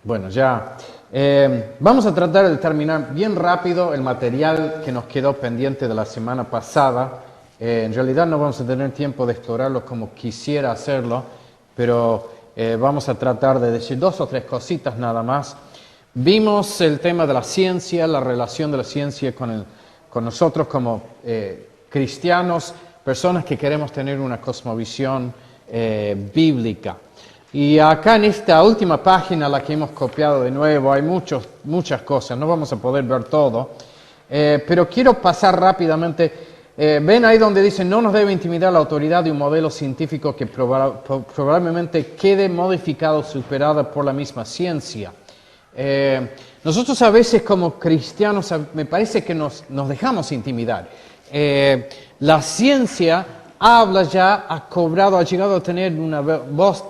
Bueno, ya vamos a tratar de terminar bien rápido el material que nos quedó pendiente de la semana pasada. En realidad no vamos a tener tiempo de explorarlo como quisiera hacerlo, pero vamos a tratar de decir dos o tres cositas nada más. Vimos el tema de la ciencia, la relación de la ciencia con nosotros como cristianos, personas que queremos tener una cosmovisión bíblica. Y acá en esta última página, la que hemos copiado de nuevo, hay muchas cosas, no vamos a poder ver todo, pero quiero pasar rápidamente. Ven ahí donde dice, no nos debe intimidar la autoridad de un modelo científico que probablemente quede modificado o superado por la misma ciencia. Nosotros a veces como cristianos me parece que nos dejamos intimidar. La ciencia habla ya, ha llegado a tener una voz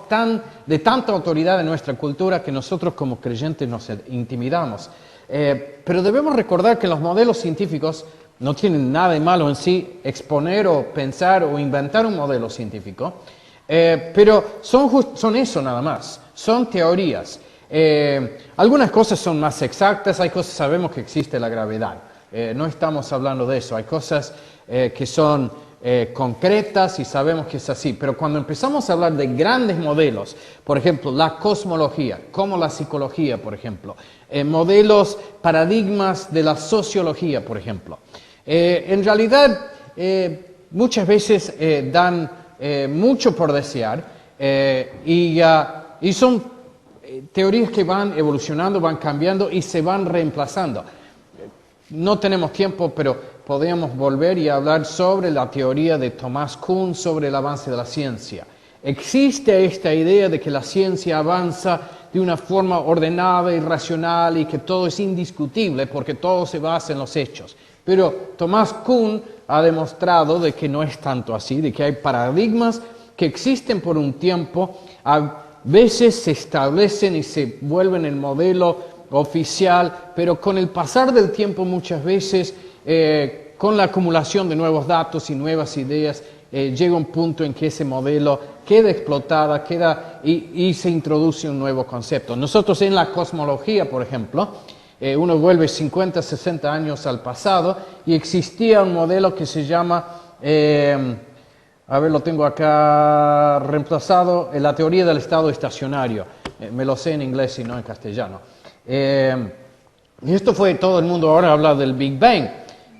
de tanta autoridad en nuestra cultura que nosotros como creyentes nos intimidamos. Pero debemos recordar que los modelos científicos no tienen nada de malo en sí exponer o pensar o inventar un modelo científico, pero son eso nada más, son teorías. Algunas cosas son más exactas, hay cosas, sabemos que existe la gravedad, no estamos hablando de eso, hay cosas que son concretas y sabemos que es así, pero cuando empezamos a hablar de grandes modelos, por ejemplo, la cosmología, como la psicología, por ejemplo, modelos, paradigmas de la sociología, por ejemplo, en realidad muchas veces dan mucho por desear y son teorías que van evolucionando, van cambiando y se van reemplazando. No tenemos tiempo, pero podríamos volver y hablar sobre la teoría de Thomas Kuhn sobre el avance de la ciencia. Existe esta idea de que la ciencia avanza de una forma ordenada y racional y que todo es indiscutible porque todo se basa en los hechos. Pero Thomas Kuhn ha demostrado de que no es tanto así, de que hay paradigmas que existen por un tiempo, a veces se establecen y se vuelven el modelo oficial, pero con el pasar del tiempo muchas veces, con la acumulación de nuevos datos y nuevas ideas, llega un punto en que ese modelo queda explotada y se introduce un nuevo concepto. Nosotros en la cosmología, por ejemplo, uno vuelve 50, 60 años al pasado y existía un modelo que se llama, lo tengo acá reemplazado, la teoría del estado estacionario. Me lo sé en inglés y no en castellano. Y esto fue, todo el mundo ahora habla del Big Bang.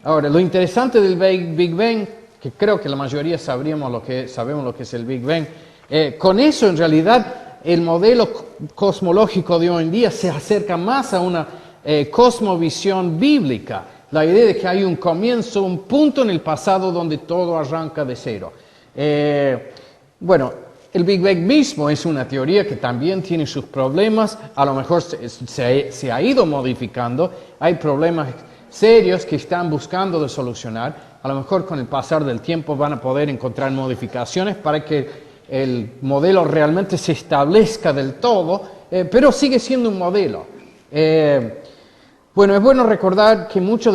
Ahora, lo interesante del Big Bang, que creo que la mayoría sabemos lo que es el Big Bang, con eso en realidad el modelo cosmológico de hoy en día se acerca más a una cosmovisión bíblica. La idea de que hay un comienzo, un punto en el pasado donde todo arranca de cero. El Big Bang mismo es una teoría que también tiene sus problemas, a lo mejor se ha ido modificando, hay problemas serios que están buscando de solucionar, a lo mejor con el pasar del tiempo van a poder encontrar modificaciones para que el modelo realmente se establezca del todo, pero sigue siendo un modelo. Es bueno recordar que mucho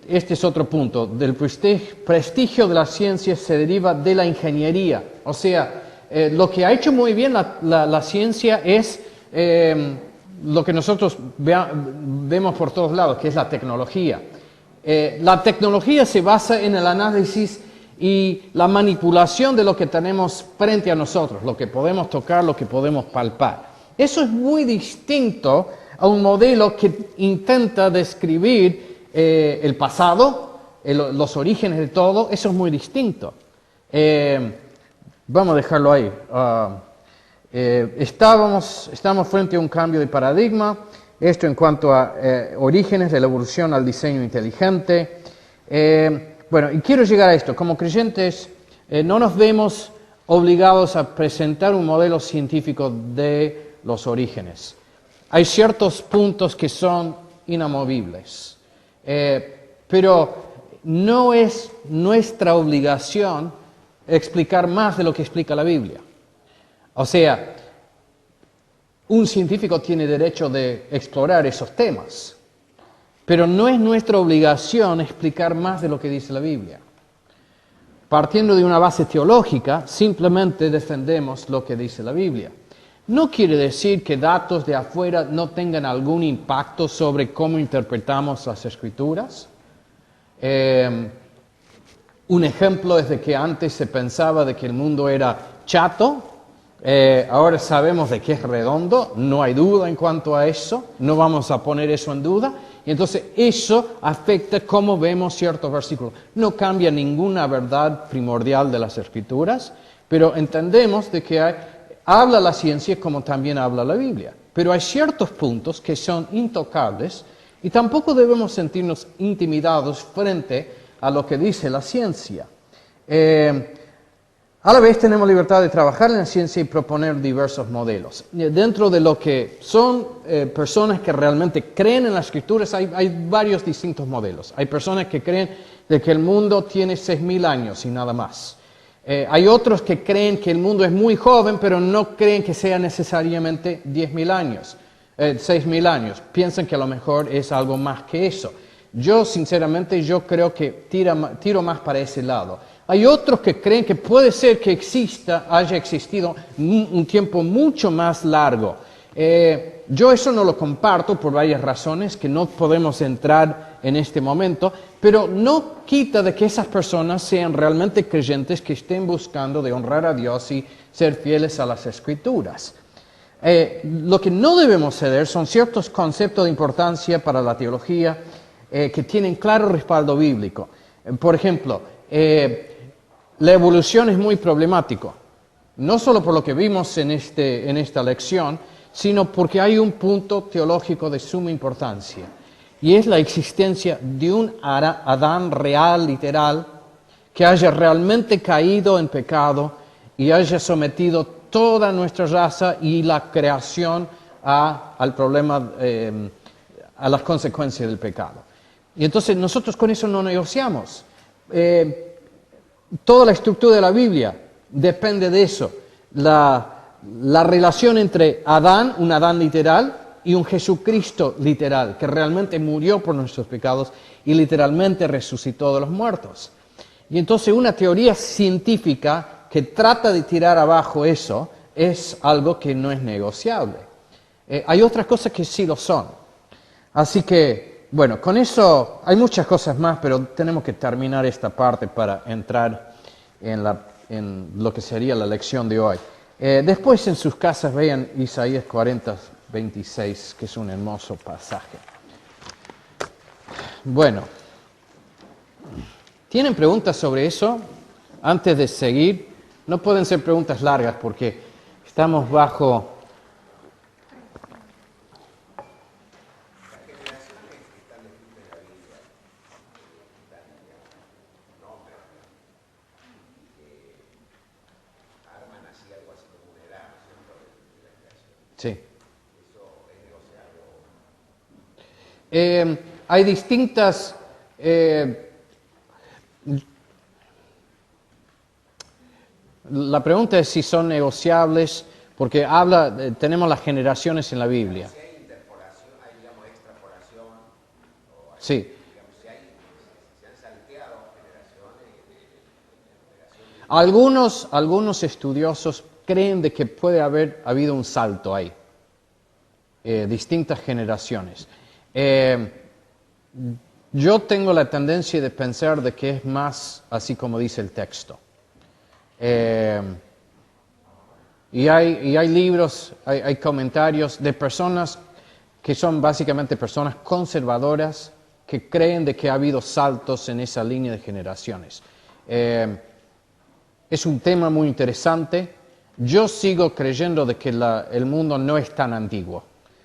este es otro punto, del prestigio de la ciencia se deriva de la ingeniería, o sea, lo que ha hecho muy bien la ciencia es lo que nosotros vemos por todos lados, que es la tecnología. La tecnología se basa en el análisis y la manipulación de lo que tenemos frente a nosotros, lo que podemos tocar, lo que podemos palpar. Eso es muy distinto a un modelo que intenta describir el pasado, los orígenes de todo. Eso es muy distinto. Vamos a dejarlo ahí. Estamos frente a un cambio de paradigma, esto en cuanto a orígenes de la evolución al diseño inteligente. Y quiero llegar a esto. Como creyentes, no nos vemos obligados a presentar un modelo científico de los orígenes. Hay ciertos puntos que son inamovibles, pero no es nuestra obligación explicar más de lo que explica la Biblia. O sea, un científico tiene derecho de explorar esos temas, pero no es nuestra obligación explicar más de lo que dice la Biblia. Partiendo de una base teológica, simplemente defendemos lo que dice la Biblia. No quiere decir que datos de afuera no tengan algún impacto sobre cómo interpretamos las Escrituras. Un ejemplo es de que antes se pensaba de que el mundo era chato, ahora sabemos de que es redondo, no hay duda en cuanto a eso, no vamos a poner eso en duda, y entonces eso afecta cómo vemos ciertos versículos. No cambia ninguna verdad primordial de las Escrituras, pero entendemos de que habla la ciencia como también habla la Biblia, pero hay ciertos puntos que son intocables y tampoco debemos sentirnos intimidados frente a lo que dice la ciencia. A la vez tenemos libertad de trabajar en la ciencia y proponer diversos modelos. Dentro de lo que son personas que realmente creen en las Escrituras, hay varios distintos modelos. Hay personas que creen de que el mundo tiene 6.000 años y nada más. Hay otros que creen que el mundo es muy joven, pero no creen que sea necesariamente 10.000 años, 6.000 años. Piensan que a lo mejor es algo más que eso. Yo, sinceramente, creo que tiro más para ese lado. Hay otros que creen que puede ser que haya existido un tiempo mucho más largo. Yo eso no lo comparto por varias razones que no podemos entrar en este momento, pero no quita de que esas personas sean realmente creyentes que estén buscando de honrar a Dios y ser fieles a las Escrituras. Lo que no debemos ceder son ciertos conceptos de importancia para la teología que tienen claro respaldo bíblico. Por ejemplo, la evolución es muy problemático, no solo por lo que vimos en esta lección, sino porque hay un punto teológico de suma importancia, y es la existencia de un Adán real, literal, que haya realmente caído en pecado y haya sometido toda nuestra raza y la creación al problema, a las consecuencias del pecado. Y entonces nosotros con eso no negociamos. Toda la estructura de la Biblia depende de eso. La relación entre Adán, un Adán literal, y un Jesucristo literal, que realmente murió por nuestros pecados y literalmente resucitó de los muertos. Y entonces una teoría científica que trata de tirar abajo eso es algo que no es negociable. Hay otras cosas que sí lo son. Así que, bueno, con eso hay muchas cosas más, pero tenemos que terminar esta parte para entrar en lo que sería la lección de hoy. Después en sus casas vean Isaías 40:26, que es un hermoso pasaje. Bueno, ¿tienen preguntas sobre eso? Antes de seguir, no pueden ser preguntas largas porque estamos bajo... Sí. Hay distintas... la pregunta es si son negociables, porque tenemos las generaciones en la Biblia. Si hay interpolación, hay, digamos, extrapolación, o hay, Sí. digamos, se han salteado generaciones de Algunos estudiosos creen de que puede haber habido un salto ahí, distintas generaciones. Yo tengo la tendencia de pensar de que es más así como dice el texto. Y hay libros, hay comentarios de personas que son básicamente personas conservadoras que creen de que ha habido saltos en esa línea de generaciones. Es un tema muy interesante. Yo sigo creyendo de que el mundo no es tan antiguo.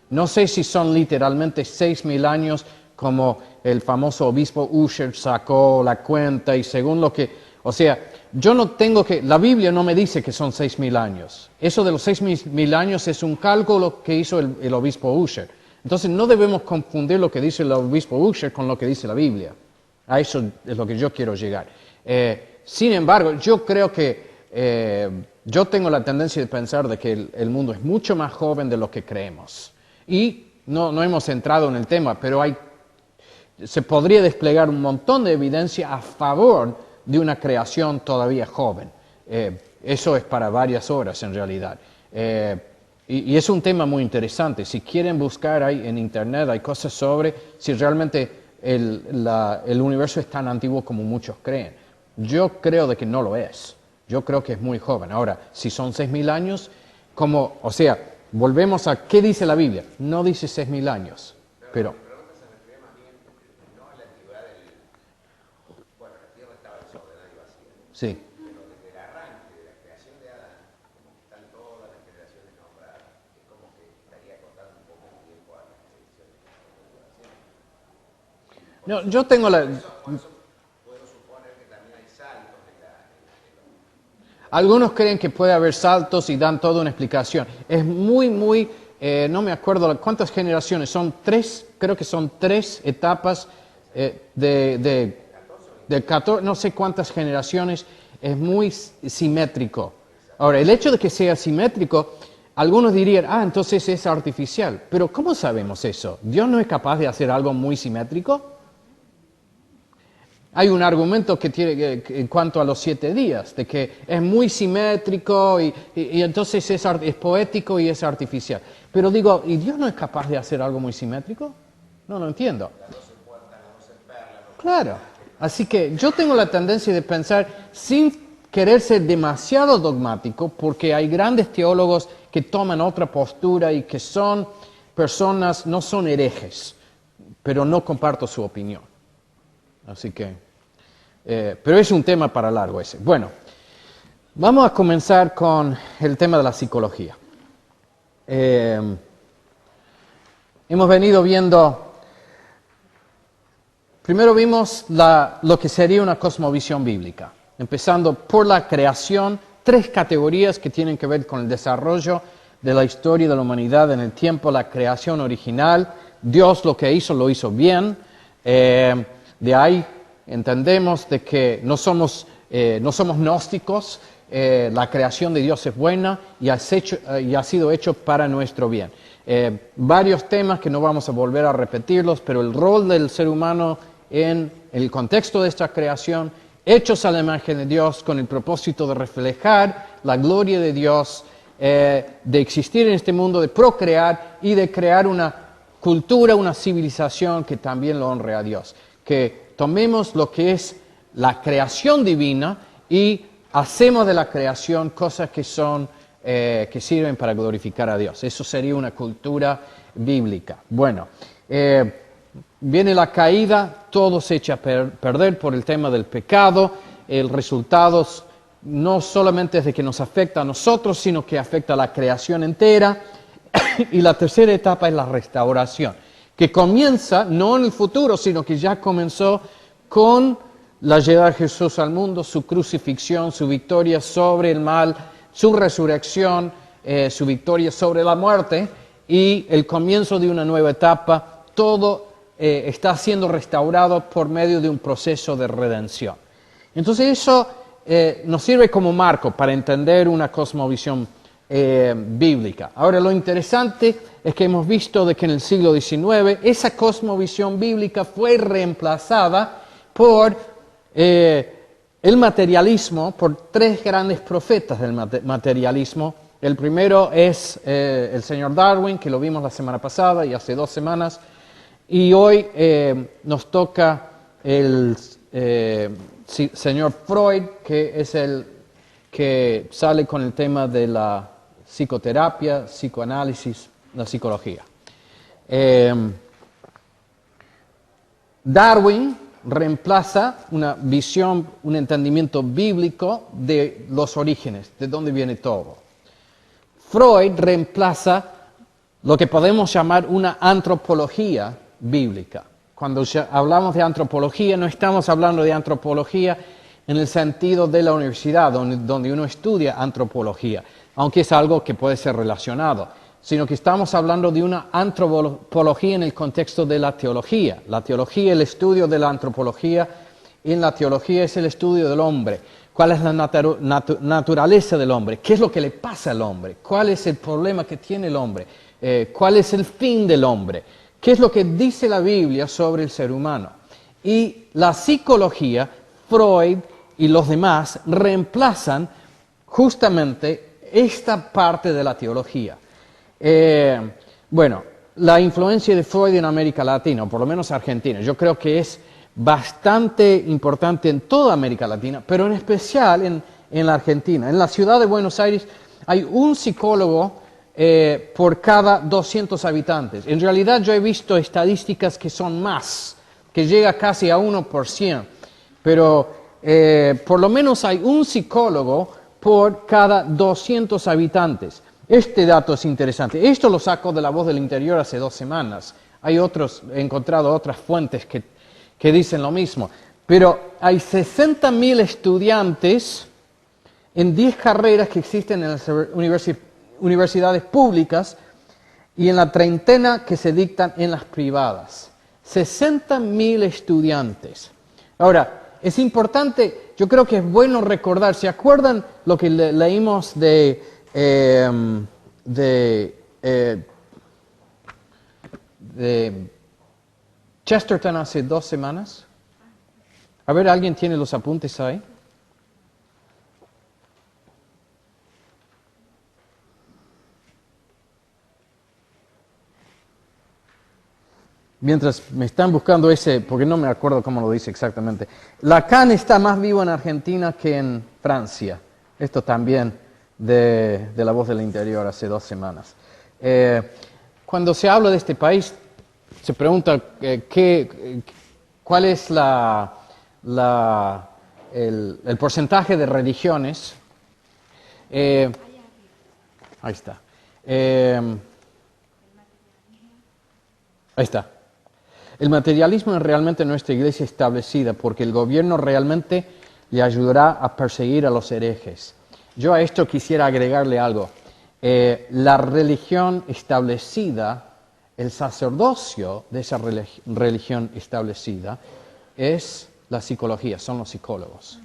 No sé si son literalmente 6.000 años como el famoso obispo Ussher sacó la cuenta y según lo que... O sea, yo no tengo que... La Biblia no me dice que son 6.000 años. Eso de los 6.000 años es un cálculo que hizo el obispo Ussher. Entonces no debemos confundir lo que dice el obispo Ussher con lo que dice la Biblia. A eso es lo que yo quiero llegar. Sin embargo, yo creo que... yo tengo la tendencia de pensar de que el mundo es mucho más joven de lo que creemos. Y no hemos entrado en el tema, pero se podría desplegar un montón de evidencia a favor de una creación todavía joven. Eso es para varias horas en realidad. Y es un tema muy interesante. Si quieren buscar ahí en internet, hay cosas sobre si realmente el universo es tan antiguo como muchos creen. Yo creo de que no lo es. Yo creo que es muy joven. Ahora, si son 6.000 años, volvemos a ¿qué dice la Biblia? No dice 6.000 años, pero... Mi pregunta se refiere más bien, no a la antigüedad del... Bueno, la tierra estaba desordenada y vacía, Sí. pero desde el arranque de la creación de Adán, como que están todas las generaciones nombradas, es como que estaría cortando un poco el tiempo a las generaciones que están. No, yo tengo la... Por eso puedo suponer que también hay saltos Algunos creen que puede haber saltos y dan toda una explicación. Es muy, no me acuerdo cuántas generaciones, son 3, creo que son 3 etapas de 14, no sé cuántas generaciones, es muy simétrico. Ahora, el hecho de que sea simétrico, algunos dirían, entonces es artificial. Pero ¿cómo sabemos eso? ¿Dios no es capaz de hacer algo muy simétrico? Hay un argumento que tiene en cuanto a los 7 días, de que es muy simétrico y entonces es poético y es artificial. Pero digo, ¿y Dios no es capaz de hacer algo muy simétrico? No lo entiendo. Claro. Así que yo tengo la tendencia de pensar sin querer ser demasiado dogmático, porque hay grandes teólogos que toman otra postura y que son personas, no son herejes, pero no comparto su opinión. Así que, pero es un tema para largo ese. Bueno, vamos a comenzar con el tema de la psicología. Hemos venido viendo, primero vimos lo que sería una cosmovisión bíblica, empezando por la creación, 3 categorías que tienen que ver con el desarrollo de la historia de la humanidad en el tiempo, la creación original, Dios lo que hizo, lo hizo bien. De ahí entendemos de que no somos gnósticos, la creación de Dios es buena y ha sido hecho para nuestro bien. Varios temas que no vamos a volver a repetirlos, pero el rol del ser humano en el contexto de esta creación, hechos a la imagen de Dios con el propósito de reflejar la gloria de Dios, de existir en este mundo, de procrear y de crear una cultura, una civilización que también lo honre a Dios. Que tomemos lo que es la creación divina y hacemos de la creación cosas que sirven para glorificar a Dios. Eso sería una cultura bíblica. Bueno, viene la caída, todo se echa a perder por el tema del pecado. El resultado no solamente es de que nos afecta a nosotros, sino que afecta a la creación entera. Y la tercera etapa es la restauración, que comienza no en el futuro, sino que ya comenzó con la llegada de Jesús al mundo, su crucifixión, su victoria sobre el mal, su resurrección, su victoria sobre la muerte y el comienzo de una nueva etapa. Todo está siendo restaurado por medio de un proceso de redención. Entonces eso nos sirve como marco para entender una cosmovisión bíblica. Ahora, lo interesante es que hemos visto de que en el siglo XIX esa cosmovisión bíblica fue reemplazada por el materialismo, por 3 grandes profetas del materialismo. El primero es el señor Darwin, que lo vimos la semana pasada y hace 2 semanas, y hoy nos toca el señor Freud, que es el que sale con el tema de la psicoterapia, psicoanálisis, la psicología. Darwin reemplaza una visión, un entendimiento bíblico de los orígenes, de dónde viene todo. Freud reemplaza lo que podemos llamar una antropología bíblica. Cuando hablamos de antropología, no estamos hablando de antropología en el sentido de la universidad, donde uno estudia antropología, aunque es algo que puede ser relacionado, sino que estamos hablando de una antropología en el contexto de la teología. La teología, el estudio de la antropología, en la teología es el estudio del hombre. ¿Cuál es la naturaleza del hombre? ¿Qué es lo que le pasa al hombre? ¿Cuál es el problema que tiene el hombre? ¿Cuál es el fin del hombre? ¿Qué es lo que dice la Biblia sobre el ser humano? Y la psicología, Freud y los demás reemplazan justamente esta parte de la teología. Bueno, la influencia de Freud en América Latina, o por lo menos Argentina, yo creo que es bastante importante en toda América Latina, pero en especial en la Argentina. En la ciudad de Buenos Aires hay un psicólogo por cada 200 habitantes. En realidad yo he visto estadísticas que son más, que llega casi a 1%, pero por lo menos hay un psicólogo por cada 200 habitantes. Este dato es interesante. Esto lo saco de La Voz del Interior hace 2 semanas. He encontrado otras fuentes que dicen lo mismo. Pero hay 60.000 estudiantes en 10 carreras que existen en las universidades públicas y en la treintena que se dictan en las privadas. 60.000 estudiantes. Ahora, es importante, yo creo que es bueno recordar, ¿se acuerdan lo que leímos de Chesterton hace 2 semanas? A ver, ¿alguien tiene los apuntes ahí? Mientras me están buscando ese, porque no me acuerdo cómo lo dice exactamente. Lacan está más vivo en Argentina que en Francia. Esto también de La Voz del Interior hace 2 semanas. Cuando se habla de este país, se pregunta cuál es el porcentaje de religiones. Ahí está. Ahí está. El materialismo es realmente nuestra iglesia establecida porque el gobierno realmente le ayudará a perseguir a los herejes. Yo a esto quisiera agregarle algo. La religión establecida, el sacerdocio de esa religión establecida es la psicología, son los psicólogos.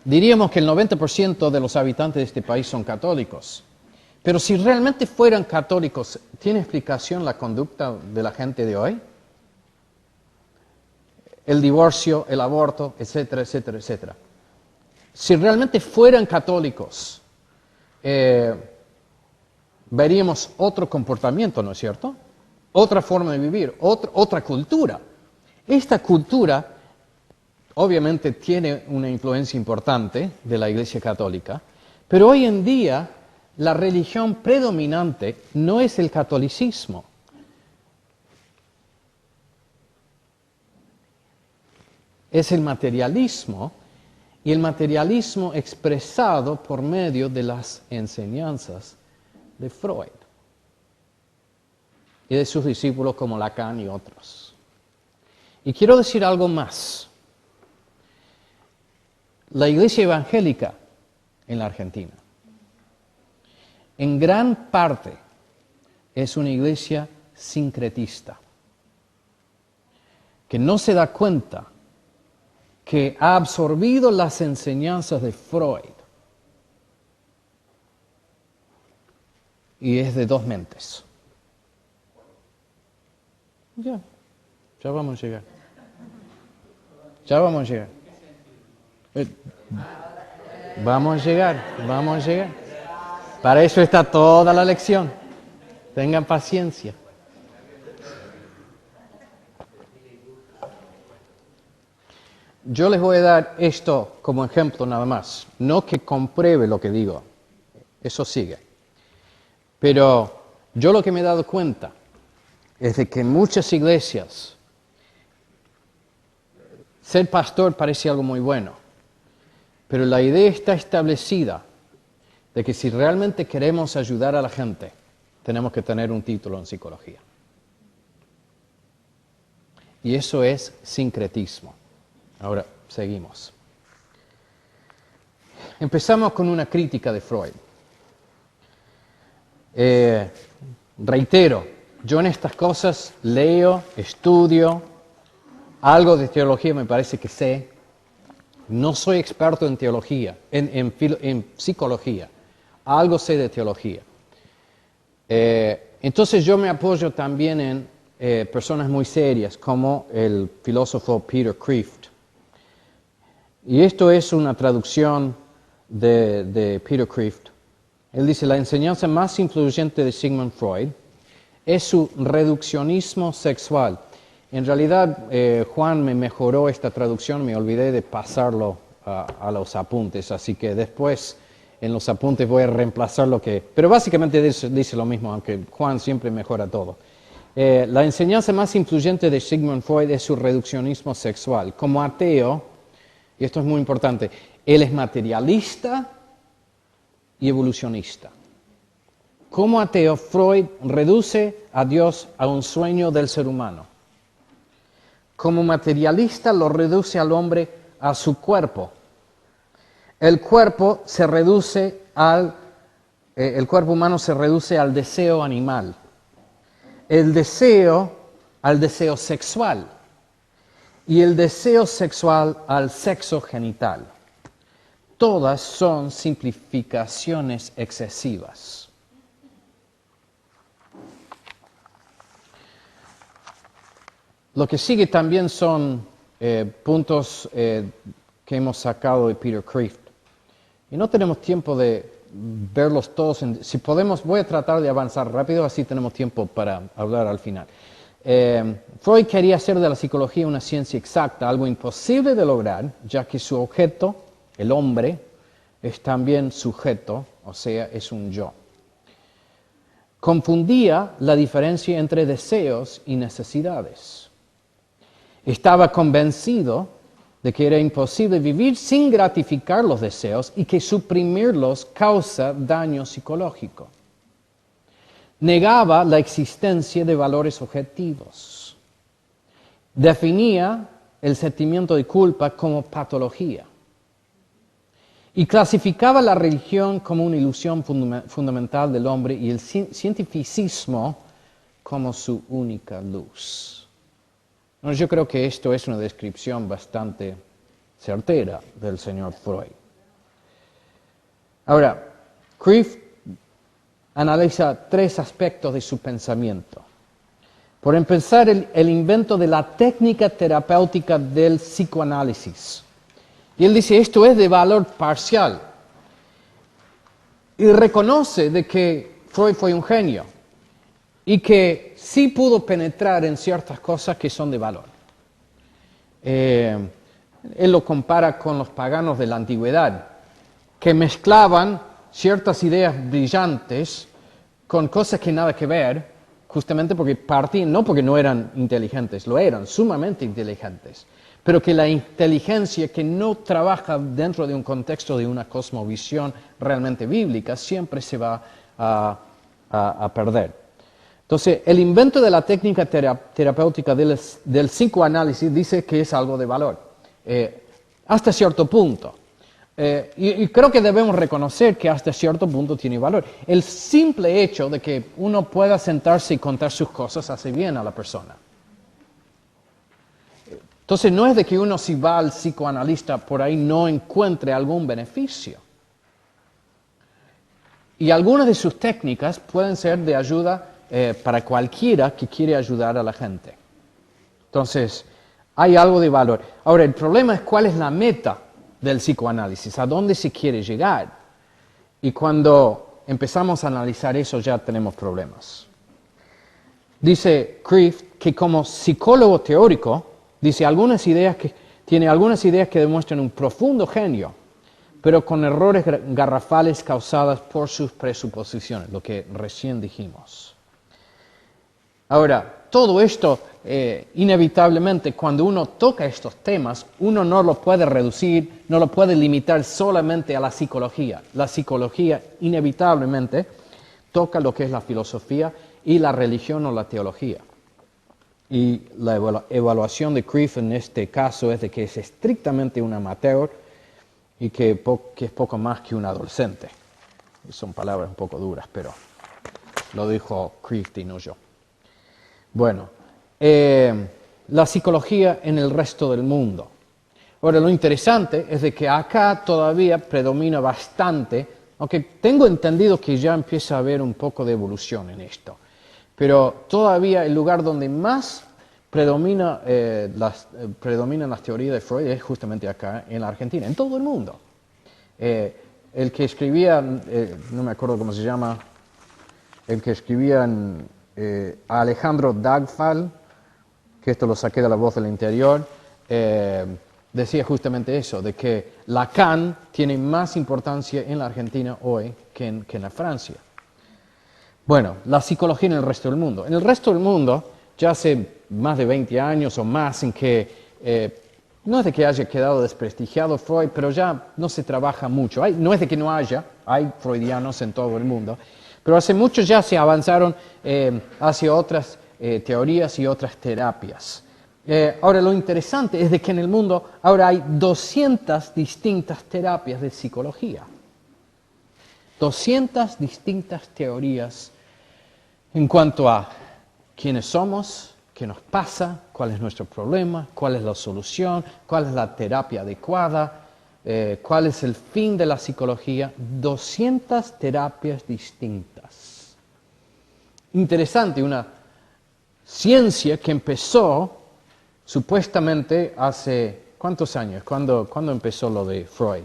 Diríamos que el 90% de los habitantes de este país son católicos. Pero si realmente fueran católicos, ¿tiene explicación la conducta de la gente de hoy? El divorcio, el aborto, etcétera, etcétera, etcétera. Si realmente fueran católicos, veríamos otro comportamiento, ¿no es cierto? Otra forma de vivir, otra cultura. Esta cultura obviamente tiene una influencia importante de la Iglesia Católica, pero hoy en día la religión predominante no es el catolicismo. Es el materialismo, y el materialismo expresado por medio de las enseñanzas de Freud y de sus discípulos como Lacan y otros. Y quiero decir algo más. La iglesia evangélica en la Argentina, en gran parte, es una iglesia sincretista, que no se da cuenta que ha absorbido las enseñanzas de Freud y es de 2 mentes. Ya vamos a llegar. Ya vamos a llegar. Vamos a llegar. Para eso está toda la lección. Tengan paciencia. Yo les voy a dar esto como ejemplo nada más. No que compruebe lo que digo. Eso sigue. Pero yo lo que me he dado cuenta es de que en muchas iglesias ser pastor parece algo muy bueno. Pero la idea está establecida de que si realmente queremos ayudar a la gente, tenemos que tener un título en psicología. Y eso es sincretismo. Ahora, seguimos. Empezamos con una crítica de Freud. Reitero, yo en estas cosas leo, estudio, algo de teología me parece que sé. No soy experto en teología, en psicología. Algo sé de teología. Entonces yo me apoyo también en personas muy serias como el filósofo Peter Kreeft. Y esto es una traducción de Peter Kreeft. Él dice, la enseñanza más influyente de Sigmund Freud es su reduccionismo sexual. En realidad, Juan me mejoró esta traducción, me olvidé de pasarlo a los apuntes, así que después en los apuntes voy a reemplazar lo que... Pero básicamente dice lo mismo, aunque Juan siempre mejora todo. La enseñanza más influyente de Sigmund Freud es su reduccionismo sexual. Como ateo, y esto es muy importante, él es materialista y evolucionista. Como ateo, Freud reduce a Dios a un sueño del ser humano. Como materialista, lo reduce al hombre a su cuerpo. El cuerpo humano se reduce al deseo animal. El deseo al deseo sexual. Y el deseo sexual al sexo genital. Todas son simplificaciones excesivas. Lo que sigue también son puntos que hemos sacado de Peter Kreeft. Y no tenemos tiempo de verlos todos. Si podemos, voy a tratar de avanzar rápido, así tenemos tiempo para hablar al final. Freud quería hacer de la psicología una ciencia exacta, algo imposible de lograr, ya que su objeto, el hombre, es también sujeto, o sea, es un yo. Confundía la diferencia entre deseos y necesidades. Estaba convencido de que era imposible vivir sin gratificar los deseos y que suprimirlos causa daño psicológico. Negaba la existencia de valores objetivos. Definía el sentimiento de culpa como patología. Y clasificaba la religión como una ilusión fundamental del hombre y el cientificismo como su única luz. Bueno, yo creo que esto es una descripción bastante certera del señor Freud. Ahora, Kreeft analiza tres aspectos de su pensamiento. Por empezar, el invento de la técnica terapéutica del psicoanálisis. Y él dice, esto es de valor parcial. Y reconoce de que Freud fue un genio y que sí pudo penetrar en ciertas cosas que son de valor. Él lo compara con los paganos de la antigüedad, que mezclaban ciertas ideas brillantes con cosas que nada que ver, justamente porque partían, no porque no eran inteligentes, lo eran, sumamente inteligentes, pero que la inteligencia que no trabaja dentro de un contexto de una cosmovisión realmente bíblica siempre se va a perder. Entonces, el invento de la técnica terapéutica del psicoanálisis dice que es algo de valor, hasta cierto punto. Y creo que debemos reconocer que hasta cierto punto tiene valor. El simple hecho de que uno pueda sentarse y contar sus cosas hace bien a la persona. Entonces, no es de que uno si va al psicoanalista por ahí no encuentre algún beneficio. Y algunas de sus técnicas pueden ser de ayuda para cualquiera que quiere ayudar a la gente. Entonces, hay algo de valor. Ahora, el problema es cuál es la meta del psicoanálisis, a dónde se quiere llegar. Y cuando empezamos a analizar eso ya tenemos problemas. Dice Kreeft que como psicólogo teórico, dice tiene algunas ideas que demuestran un profundo genio, pero con errores garrafales causadas por sus presuposiciones, lo que recién dijimos. Ahora, todo esto, inevitablemente, cuando uno toca estos temas, uno no lo puede reducir, no lo puede limitar solamente a la psicología. La psicología, inevitablemente, toca lo que es la filosofía y la religión o la teología. Y la evaluación de Kreeft en este caso es de que es estrictamente un amateur y que es poco más que un adolescente. Son palabras un poco duras, pero lo dijo Kreeft y no yo. Bueno, la psicología en el resto del mundo. Ahora, lo interesante es de que acá todavía predomina bastante, aunque tengo entendido que ya empieza a haber un poco de evolución en esto. Pero todavía el lugar donde más predominan las teorías de Freud es justamente acá en la Argentina, en todo el mundo. El que escribía, no me acuerdo cómo se llama, el que escribía Alejandro Dagfal, que esto lo saqué de La Voz del Interior, decía justamente eso, de que Lacan tiene más importancia en la Argentina hoy que en la Francia. Bueno, la psicología en el resto del mundo. En el resto del mundo, ya hace más de 20 años o más en que, no es de que haya quedado desprestigiado Freud, pero ya no se trabaja mucho. No es de que no haya, hay freudianos en todo el mundo, pero hace mucho ya se avanzaron hacia otras teorías y otras terapias. Ahora, lo interesante es de que en el mundo ahora hay 200 distintas terapias de psicología. 200 distintas teorías en cuanto a quiénes somos, qué nos pasa, cuál es nuestro problema, cuál es la solución, cuál es la terapia adecuada, cuál es el fin de la psicología. 200 terapias distintas. Interesante, una ciencia que empezó supuestamente hace, ¿cuántos años? ¿Cuándo empezó lo de Freud?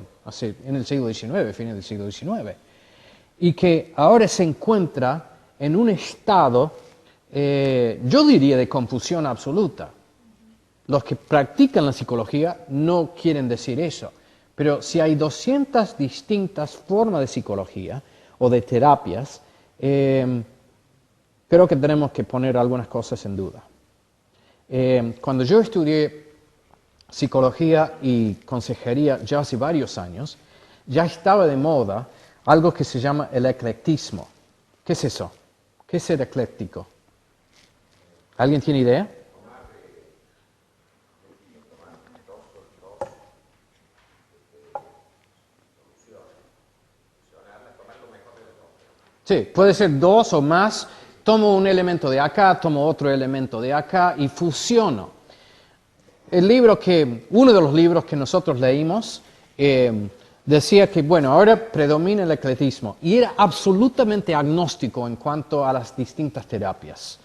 En el siglo XIX, fines del siglo XIX. Y que ahora se encuentra en un estado, yo diría, de confusión absoluta. Los que practican la psicología no quieren decir eso, pero si hay 200 distintas formas de psicología o de terapias, creo que tenemos que poner algunas cosas en duda. Cuando yo estudié psicología y consejería ya hace varios años, ya estaba de moda algo que se llama el eclectismo. ¿Qué es eso? ¿Qué es ser ecléctico? ¿Alguien tiene idea? Sí, puede ser dos o más. Tomo un elemento de acá, tomo otro elemento de acá y fusiono. Uno de los libros que nosotros leímos decía que, bueno, ahora predomina el eclectismo y era absolutamente agnóstico en cuanto a las distintas terapias.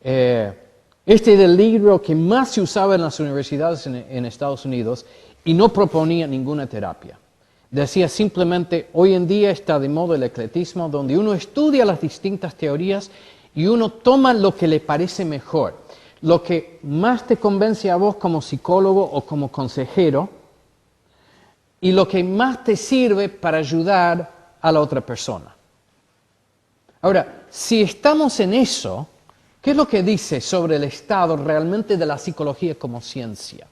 Este era el libro que más se usaba en las universidades en Estados Unidos y no proponía ninguna terapia. Decía simplemente, hoy en día está de moda el eclectismo, donde uno estudia las distintas teorías y uno toma lo que le parece mejor, lo que más te convence a vos como psicólogo o como consejero, y lo que más te sirve para ayudar a la otra persona. Ahora, si estamos en eso, ¿qué es lo que dice sobre el estado realmente de la psicología como ciencia?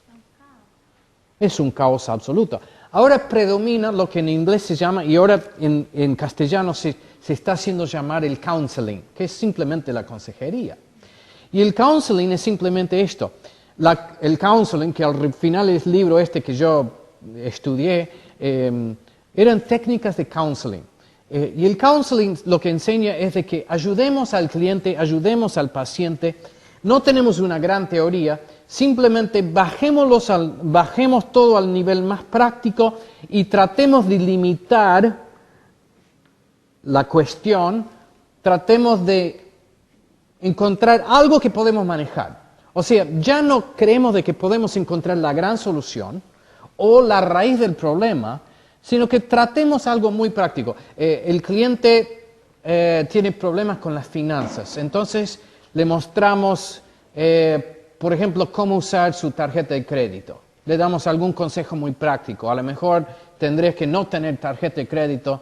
Es un caos absoluto. Ahora predomina lo que en inglés se llama, y ahora en castellano se está haciendo llamar el counseling, que es simplemente la consejería. Y el counseling es simplemente esto. El counseling, que al final del libro que yo estudié, eran técnicas de counseling. Y el counseling lo que enseña es de que ayudemos al cliente, ayudemos al paciente. No tenemos una gran teoría, simplemente bajemos todo al nivel más práctico y tratemos de limitar la cuestión, tratemos de encontrar algo que podemos manejar. O sea, ya no creemos de que podemos encontrar la gran solución o la raíz del problema, sino que tratemos algo muy práctico. El cliente tiene problemas con las finanzas, entonces le mostramos, por ejemplo, cómo usar su tarjeta de crédito. Le damos algún consejo muy práctico. A lo mejor tendrías que no tener tarjeta de crédito.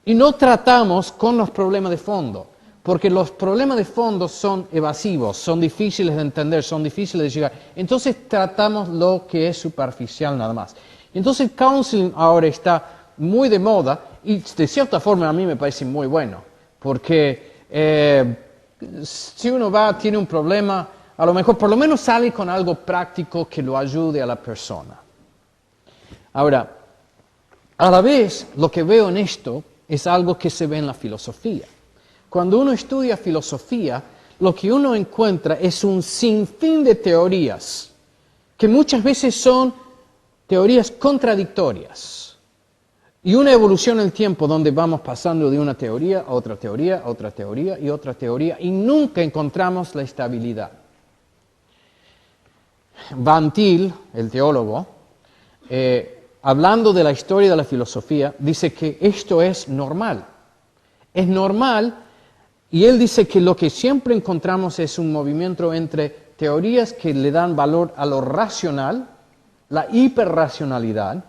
Y no tratamos con los problemas de fondo, porque los problemas de fondo son evasivos, son difíciles de entender, son difíciles de llegar. Entonces tratamos lo que es superficial nada más. Entonces el counseling ahora está muy de moda y de cierta forma a mí me parece muy bueno, porque si uno tiene un problema, a lo mejor por lo menos sale con algo práctico que lo ayude a la persona. Ahora, a la vez lo que veo en esto es algo que se ve en la filosofía. Cuando uno estudia filosofía, lo que uno encuentra es un sinfín de teorías, que muchas veces son teorías contradictorias. Y una evolución en el tiempo donde vamos pasando de una teoría a otra teoría, a otra teoría y otra teoría, y nunca encontramos la estabilidad. Van Til, el teólogo, hablando de la historia de la filosofía, dice que esto es normal. Es normal, y él dice que lo que siempre encontramos es un movimiento entre teorías que le dan valor a lo racional, la hiperracionalidad,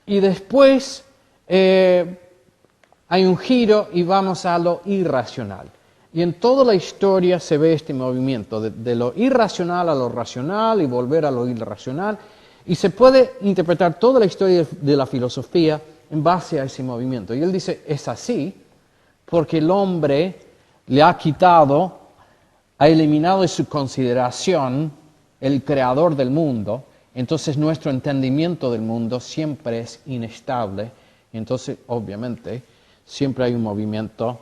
y después hay un giro y vamos a lo irracional. Y en toda la historia se ve este movimiento, de lo irracional a lo racional y volver a lo irracional. Y se puede interpretar toda la historia de la filosofía en base a ese movimiento. Y él dice, es así porque el hombre le ha quitado, ha eliminado de su consideración el creador del mundo. Entonces nuestro entendimiento del mundo siempre es inestable. Entonces, obviamente, siempre hay un movimiento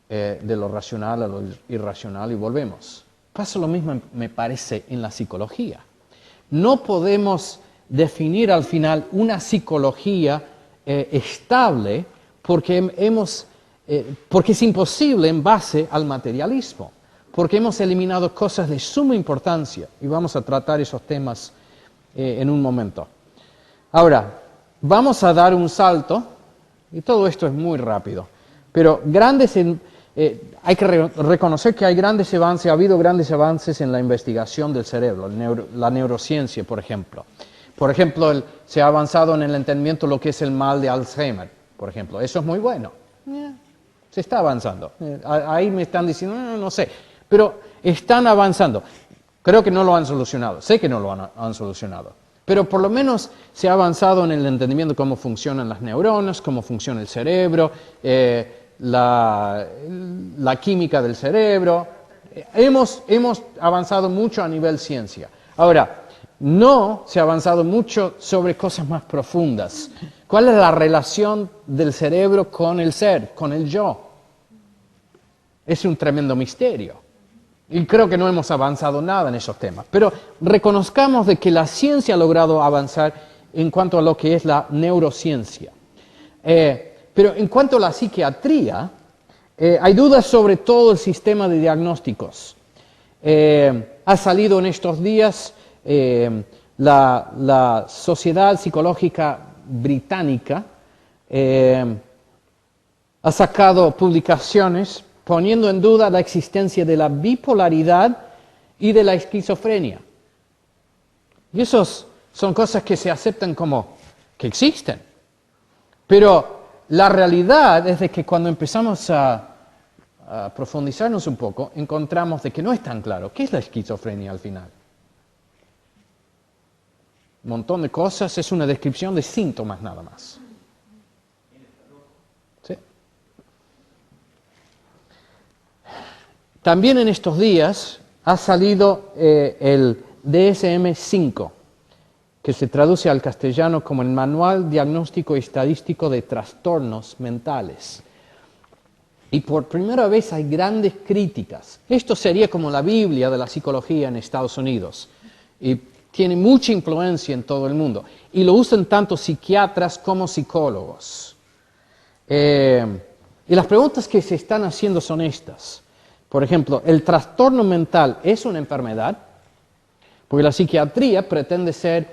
de lo racional a lo irracional y volvemos. Pasa lo mismo, me parece, en la psicología. No podemos definir al final una psicología estable porque es imposible en base al materialismo, porque hemos eliminado cosas de suma importancia y vamos a tratar esos temas en un momento. Ahora, vamos a dar un salto, y todo esto es muy rápido, pero hay que reconocer que hay grandes avances, ha habido grandes avances en la investigación del cerebro, la neurociencia, por ejemplo. Por ejemplo, se ha avanzado en el entendimiento de lo que es el mal de Alzheimer, por ejemplo. Eso es muy bueno. Se está avanzando. Ahí me están diciendo, no sé, pero están avanzando. Creo que no lo han solucionado, sé que no lo han solucionado, pero por lo menos se ha avanzado en el entendimiento de cómo funcionan las neuronas, cómo funciona el cerebro, la química del cerebro. Hemos avanzado mucho a nivel ciencia. Ahora, no se ha avanzado mucho sobre cosas más profundas. ¿Cuál es la relación del cerebro con el ser, con el yo? Es un tremendo misterio. Y creo que no hemos avanzado nada en esos temas. Pero reconozcamos de que la ciencia ha logrado avanzar en cuanto a lo que es la neurociencia. Pero en cuanto a la psiquiatría, hay dudas sobre todo el sistema de diagnósticos. Ha salido en estos días la Sociedad Psicológica Británica, ha sacado publicaciones poniendo en duda la existencia de la bipolaridad y de la esquizofrenia. Y esas son cosas que se aceptan como que existen. Pero la realidad es de que cuando empezamos a profundizarnos un poco, encontramos de que no es tan claro. ¿Qué es la esquizofrenia al final? Un montón de cosas, es una descripción de síntomas nada más. ¿Sí? También en estos días ha salido el DSM-5, que se traduce al castellano como el Manual Diagnóstico y Estadístico de Trastornos Mentales. Y por primera vez hay grandes críticas. Esto sería como la Biblia de la psicología en Estados Unidos. Y tiene mucha influencia en todo el mundo. Y lo usan tanto psiquiatras como psicólogos. Y las preguntas que se están haciendo son estas. Por ejemplo, ¿el trastorno mental es una enfermedad? Porque la psiquiatría pretende ser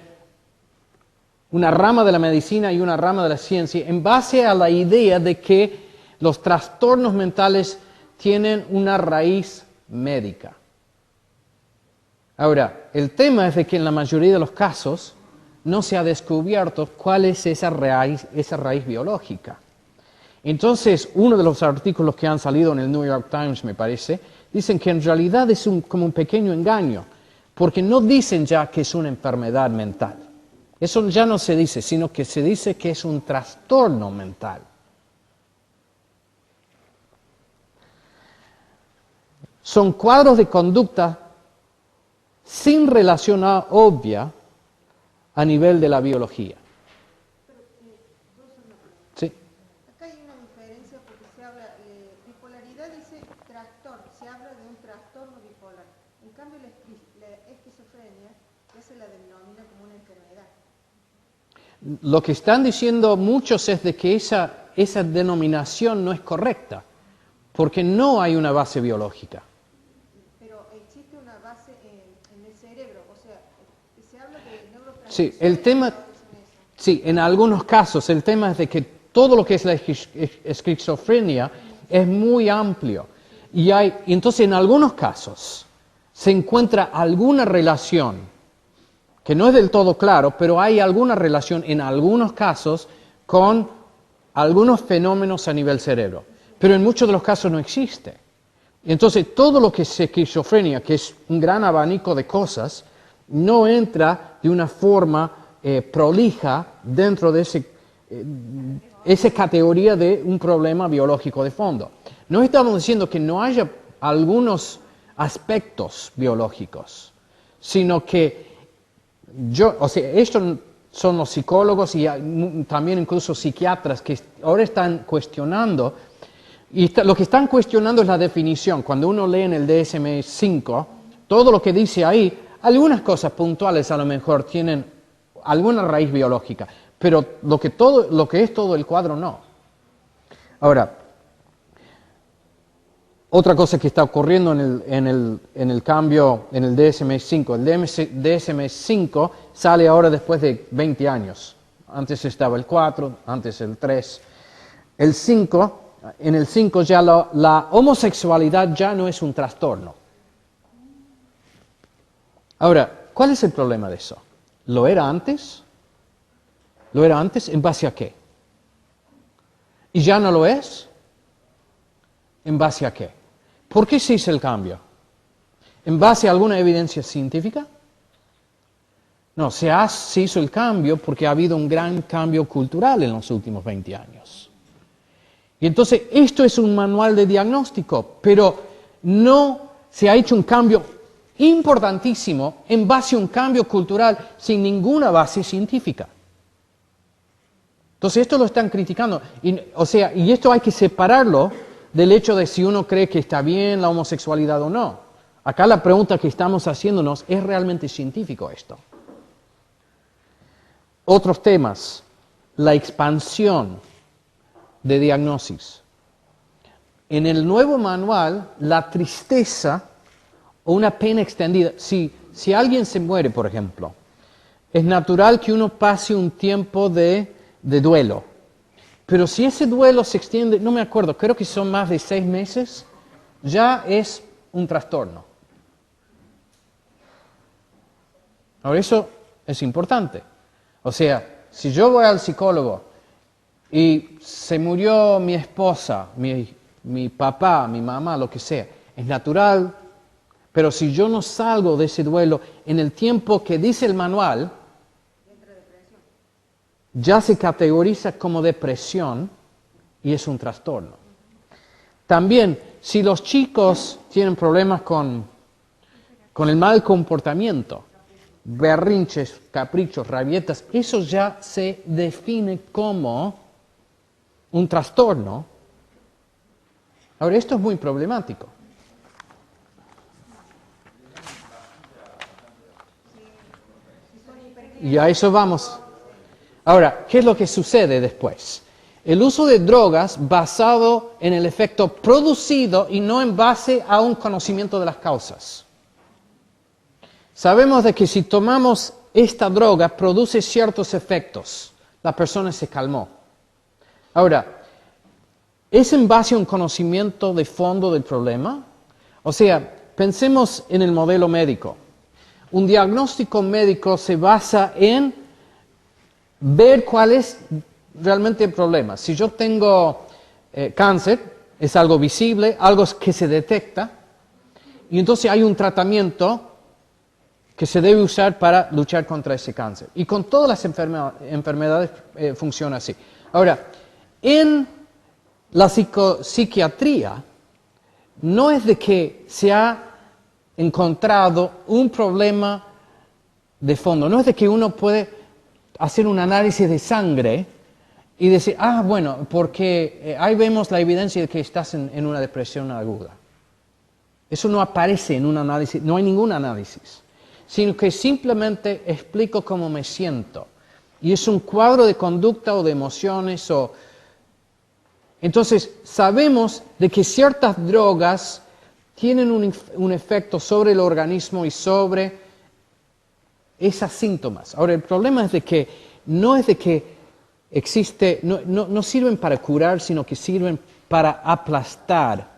una rama de la medicina y una rama de la ciencia en base a la idea de que los trastornos mentales tienen una raíz médica. Ahora, el tema es de que en la mayoría de los casos no se ha descubierto cuál es esa raíz biológica. Entonces, uno de los artículos que han salido en el New York Times, me parece, dicen que en realidad es como un pequeño engaño, porque no dicen ya que es una enfermedad mental. Eso ya no se dice, sino que se dice que es un trastorno mental. Son cuadros de conducta sin relación obvia a nivel de la biología. Sí. Acá hay una diferencia porque se habla, bipolaridad dice trastorno, se habla de un trastorno bipolar. En cambio la esquizofrenia ya se la denomina como una enfermedad. lo que están diciendo muchos es de que esa denominación no es correcta, porque no hay una base biológica. Pero existe una base en el cerebro, o sea, se habla de neurotransmisores. Sí, el tema, sí, en algunos casos, el tema es de que todo lo que es la esquizofrenia es muy amplio. Y entonces, en algunos casos, se encuentra alguna relación, que no es del todo claro, pero hay alguna relación en algunos casos con algunos fenómenos a nivel cerebro. Pero en muchos de los casos no existe. Entonces, todo lo que es esquizofrenia, que es un gran abanico de cosas, no entra de una forma prolija dentro de esa categoría de un problema biológico de fondo. No estamos diciendo que no haya algunos aspectos biológicos, sino que estos son los psicólogos y también incluso psiquiatras que ahora están cuestionando, y lo que están cuestionando es la definición. Cuando uno lee en el DSM-5, todo lo que dice ahí, algunas cosas puntuales a lo mejor tienen alguna raíz biológica, pero lo que es todo el cuadro no. Ahora, otra cosa que está ocurriendo en el cambio en el DSM-5, el DSM-5 sale ahora después de 20 años. Antes estaba el 4, antes el 3. El 5, en el 5 ya la homosexualidad ya no es un trastorno. Ahora, ¿cuál es el problema de eso? ¿Lo era antes? ¿Lo era antes? ¿En base a qué? ¿Y ya no lo es? ¿En base a qué? ¿Por qué se hizo el cambio? ¿En base a alguna evidencia científica? No, se hizo el cambio porque ha habido un gran cambio cultural en los últimos 20 años. Y entonces esto es un manual de diagnóstico, pero no se ha hecho un cambio importantísimo en base a un cambio cultural sin ninguna base científica. Entonces esto lo están criticando. Y esto hay que separarlo del hecho de si uno cree que está bien la homosexualidad o no. Acá la pregunta que estamos haciéndonos, ¿es realmente científico esto? Otros temas, la expansión de diagnosis. En el nuevo manual, la tristeza o una pena extendida, si alguien se muere, por ejemplo, es natural que uno pase un tiempo de duelo. Pero si ese duelo se extiende, no me acuerdo, creo que son más de 6 meses, ya es un trastorno. Ahora, eso es importante. O sea, si yo voy al psicólogo y se murió mi esposa, mi papá, mi mamá, lo que sea, es natural, pero si yo no salgo de ese duelo en el tiempo que dice el manual, ya se categoriza como depresión y es un trastorno. También, si los chicos tienen problemas con el mal comportamiento, berrinches, caprichos, rabietas, eso ya se define como un trastorno. Ahora, esto es muy problemático. Y a eso vamos. Ahora, ¿qué es lo que sucede después? El uso de drogas basado en el efecto producido y no en base a un conocimiento de las causas. Sabemos de que si tomamos esta droga produce ciertos efectos. La persona se calmó. Ahora, ¿es en base a un conocimiento de fondo del problema? O sea, pensemos en el modelo médico. Un diagnóstico médico se basa en ver cuál es realmente el problema. Si yo tengo cáncer, es algo visible, algo que se detecta, y entonces hay un tratamiento que se debe usar para luchar contra ese cáncer. Y con todas las enfermedades funciona así. Ahora, en la psiquiatría, no es de que se ha encontrado un problema de fondo, no es de que uno puede hacer un análisis de sangre y decir, bueno, porque ahí vemos la evidencia de que estás en una depresión aguda. Eso no aparece en un análisis, no hay ningún análisis, sino que simplemente explico cómo me siento. y es un cuadro de conducta o de emociones. Entonces, sabemos de que ciertas drogas tienen un efecto sobre el organismo y sobre esos síntomas. Ahora, el problema es de que no es de que existe, no sirven para curar, sino que sirven para aplastar,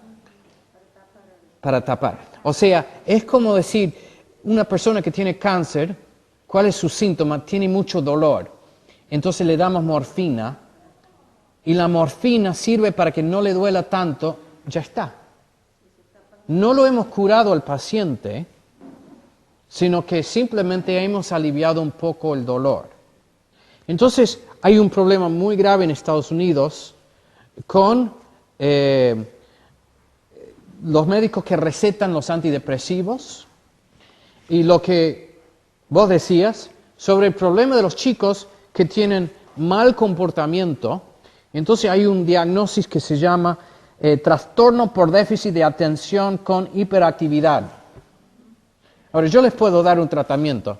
para tapar. O sea, es como decir, una persona que tiene cáncer, ¿cuál es su síntoma? Tiene mucho dolor. Entonces le damos morfina, y la morfina sirve para que no le duela tanto, ya está. No lo hemos curado al paciente, sino que simplemente hemos aliviado un poco el dolor. Entonces, hay un problema muy grave en Estados Unidos con los médicos que recetan los antidepresivos y lo que vos decías sobre el problema de los chicos que tienen mal comportamiento. Entonces, hay un diagnóstico que se llama trastorno por déficit de atención con hiperactividad. Ahora, yo les puedo dar un tratamiento.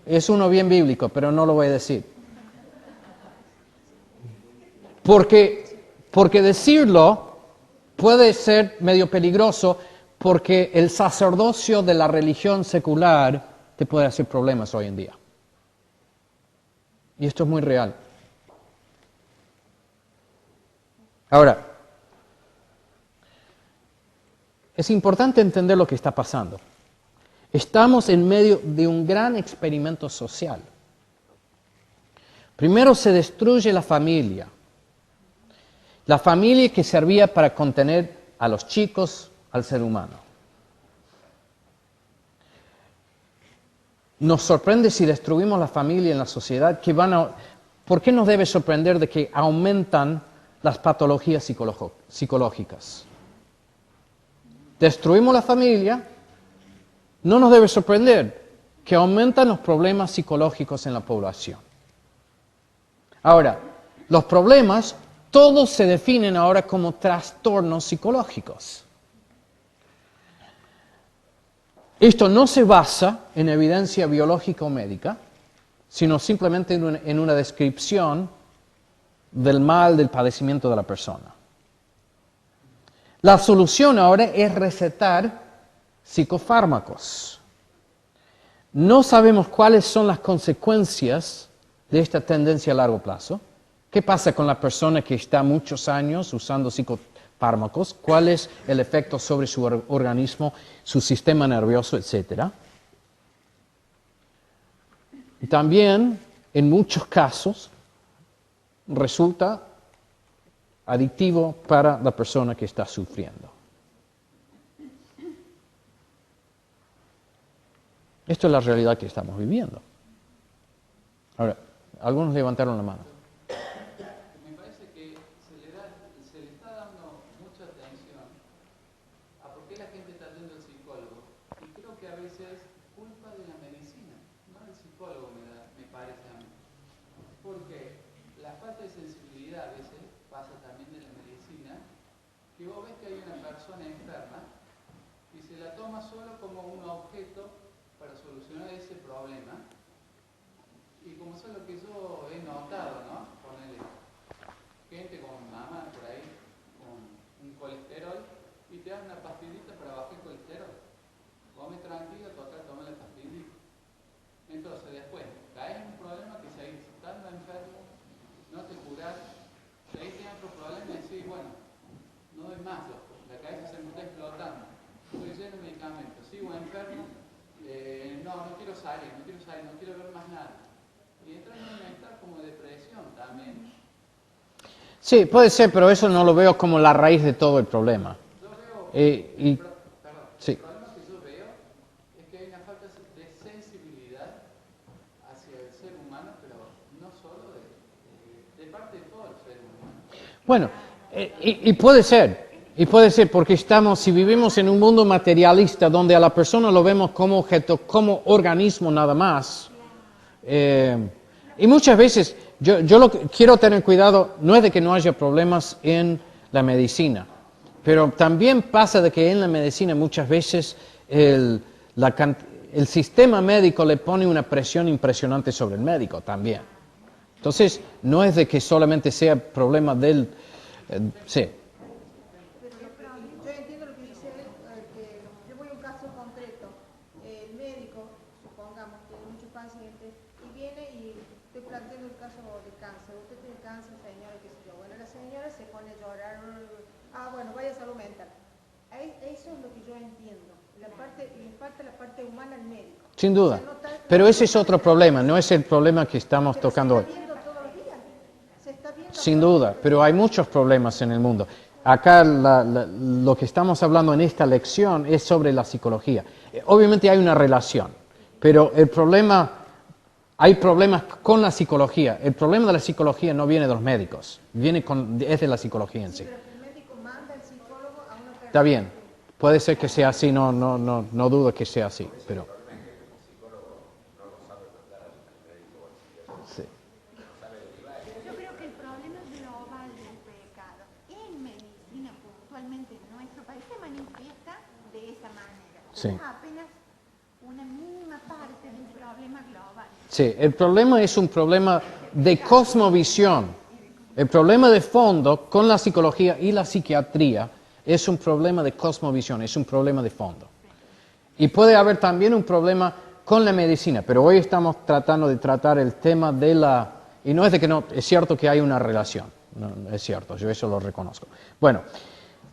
Es uno bien bíblico, pero no lo voy a decir. Porque decirlo puede ser medio peligroso, porque el sacerdocio de la religión secular te puede hacer problemas hoy en día. Y esto es muy real. Ahora, es importante entender lo que está pasando. Estamos en medio de un gran experimento social. Primero se destruye la familia que servía para contener a los chicos, al ser humano. Nos sorprende si destruimos la familia en la sociedad, ¿por qué nos debe sorprender de que aumentan las patologías psicológicas? Destruimos la familia, no nos debe sorprender que aumentan los problemas psicológicos en la población. Ahora, los problemas todos se definen ahora como trastornos psicológicos. Esto no se basa en evidencia biológica o médica, sino simplemente en una descripción del mal, del padecimiento de la persona. La solución ahora es recetar psicofármacos. No sabemos cuáles son las consecuencias de esta tendencia a largo plazo. ¿Qué pasa con la persona que está muchos años usando psicofármacos? ¿Cuál es el efecto sobre su organismo, su sistema nervioso, etcétera? Y también, en muchos casos, resulta adictivo para la persona que está sufriendo. Esto es la realidad que estamos viviendo. Ahora, algunos levantaron la mano. Me parece que se le está dando mucha atención a por qué la gente está yendo al psicólogo. Y creo que a veces es culpa de la medicina, no del psicólogo, me parece a mí. Porque la falta de sensibilidad a veces pasa también de la medicina, que vos ves que hay una persona enferma y se la toma solo como un objeto para solucionar ese problema. Y como eso es lo que yo he notado, ¿no? Ponerle gente con mamá por ahí, con un colesterol, y te dan una pastillita para bajar el colesterol. Come tranquilo, toca, toma la pastillita. Entonces después, caes en un problema que seguís estando enfermo, no te curás, seguís teniendo otro problema y decís, bueno, no doy más, la cabeza se me está explotando, estoy lleno de medicamentos, sigo enfermo, no quiero salir, no quiero ver más nada. Y entra en un estado como de depresión también. Sí, puede ser, pero eso no lo veo como la raíz de todo el problema. Yo veo, Sí. el problema que yo veo es que hay una falta de sensibilidad hacia el ser humano, pero no solo de parte de todo el ser humano. Bueno, y puede ser porque si vivimos en un mundo materialista donde a la persona lo vemos como objeto, como organismo nada más, y muchas veces quiero tener cuidado, no es de que no haya problemas en la medicina, pero también pasa de que en la medicina muchas veces el sistema médico le pone una presión impresionante sobre el médico también. Entonces, no es de que solamente sea problema del... sí. Yo entiendo lo que dice él, que yo voy a un caso concreto. El médico, supongamos, tiene muchos pacientes y viene y estoy planteando el caso de cáncer. Usted tiene cáncer, señora, qué sé yo. Bueno, la señora se pone a llorar. Bueno, vaya a salud mental. Eso es lo que yo entiendo. Le falta la parte humana al médico. Sin duda. Pero ese es otro problema, no es el problema que estamos tocando hoy. Sin duda, pero hay muchos problemas en el mundo. Acá lo que estamos hablando en esta lección es sobre la psicología. Obviamente hay una relación, pero hay problemas con la psicología. El problema de la psicología no viene de los médicos, es de la psicología en sí. Pero el médico manda al psicólogo a una persona. Está bien, puede ser que sea así, no dudo que sea así, pero... Sí. Yo creo que el problema global del pecado en medicina, puntualmente en nuestro país, se manifiesta de esa manera. Sí. Es apenas una mínima parte del problema global. Sí, el problema es un problema de cosmovisión. El problema de fondo con la psicología y la psiquiatría es un problema de cosmovisión, es un problema de fondo. Y puede haber también un problema con la medicina, pero hoy estamos tratando de tratar el tema de la... Y no es de que no, es cierto que hay una relación, no, es cierto, yo eso lo reconozco. Bueno,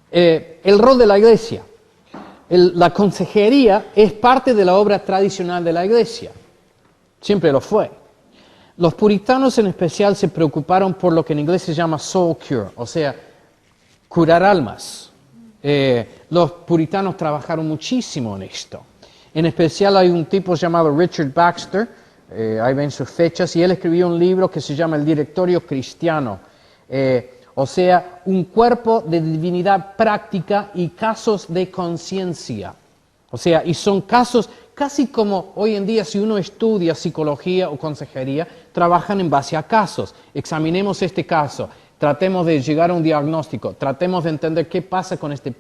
el rol de la iglesia. La consejería es parte de la obra tradicional de la iglesia, siempre lo fue. Los puritanos en especial se preocuparon por lo que en inglés se llama soul cure, o sea, curar almas. Los puritanos trabajaron muchísimo en esto. En especial hay un tipo llamado Richard Baxter, ahí ven sus fechas, y él escribió un libro que se llama El Directorio Cristiano, o sea, un cuerpo de divinidad práctica y casos de conciencia. O sea, y son casos casi como hoy en día si uno estudia psicología o consejería, trabajan en base a casos. Examinemos este caso, tratemos de llegar a un diagnóstico, tratemos de entender qué pasa con este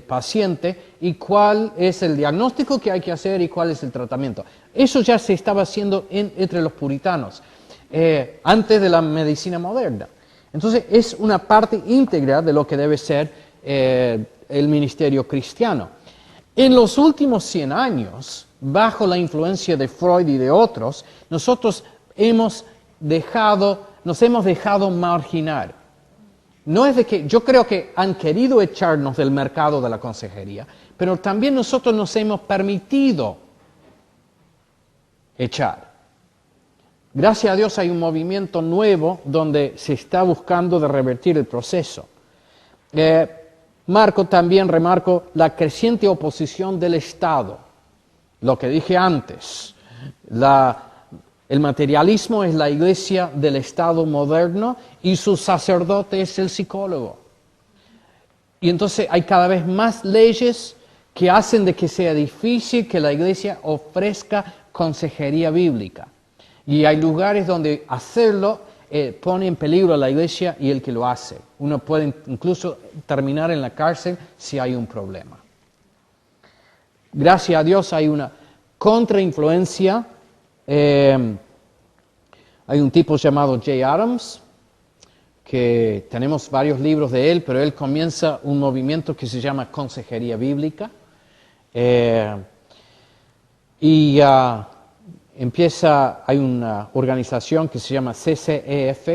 paciente y cuál es el diagnóstico que hay que hacer y cuál es el tratamiento. Eso ya se estaba haciendo entre los puritanos, antes de la medicina moderna. Entonces es una parte íntegra de lo que debe ser el ministerio cristiano. En los últimos 100 años, bajo la influencia de Freud y de otros, nosotros nos hemos dejado marginar. No es de que, yo creo que han querido echarnos del mercado de la consejería, pero también nosotros nos hemos permitido echar. Gracias a Dios hay un movimiento nuevo donde se está buscando de revertir el proceso. Remarco la creciente oposición del Estado. Lo que dije antes, el materialismo es la iglesia del Estado moderno y su sacerdote es el psicólogo. Y entonces hay cada vez más leyes que hacen de que sea difícil que la iglesia ofrezca consejería bíblica. Y hay lugares donde hacerlo pone en peligro a la iglesia y el que lo hace. Uno puede incluso terminar en la cárcel si hay un problema. Gracias a Dios hay una contrainfluencia. Hay un tipo llamado Jay Adams, que tenemos varios libros de él, pero él comienza un movimiento que se llama Consejería Bíblica. Hay una organización que se llama CCEF,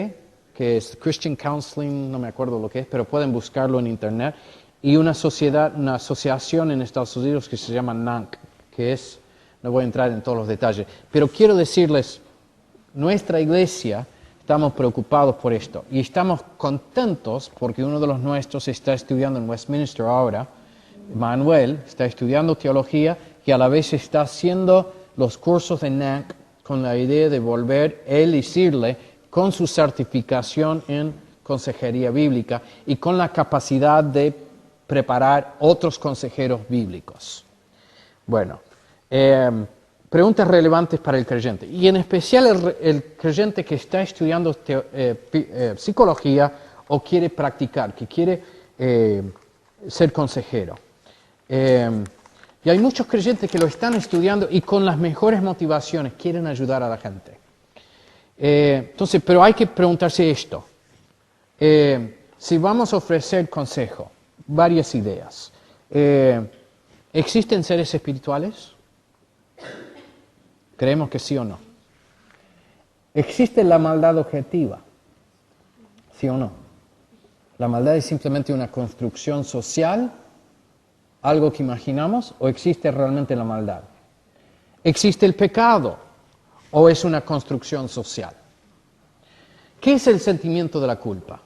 que es Christian Counseling, no me acuerdo lo que es, pero pueden buscarlo en internet, y una asociación en Estados Unidos que se llama NANC, no voy a entrar en todos los detalles, pero quiero decirles, nuestra iglesia estamos preocupados por esto, y estamos contentos porque uno de los nuestros está estudiando en Westminster ahora, Manuel, está estudiando teología y a la vez está haciendo los cursos de NANC con la idea de volver él y Shirley con su certificación en consejería bíblica y con la capacidad de preparar otros consejeros bíblicos. Bueno, preguntas relevantes para el creyente, y en especial el creyente que está estudiando psicología o quiere practicar, que quiere ser consejero. Y hay muchos creyentes que lo están estudiando y con las mejores motivaciones quieren ayudar a la gente. Entonces, pero hay que preguntarse esto. Si vamos a ofrecer consejo, varias ideas. ¿Existen seres espirituales? ¿Creemos que sí o no? ¿Existe la maldad objetiva? ¿Sí o no? ¿La maldad es simplemente una construcción social? ¿Algo que imaginamos? ¿O existe realmente la maldad? ¿Existe el pecado? ¿O es una construcción social? ¿Qué es el sentimiento de la culpa?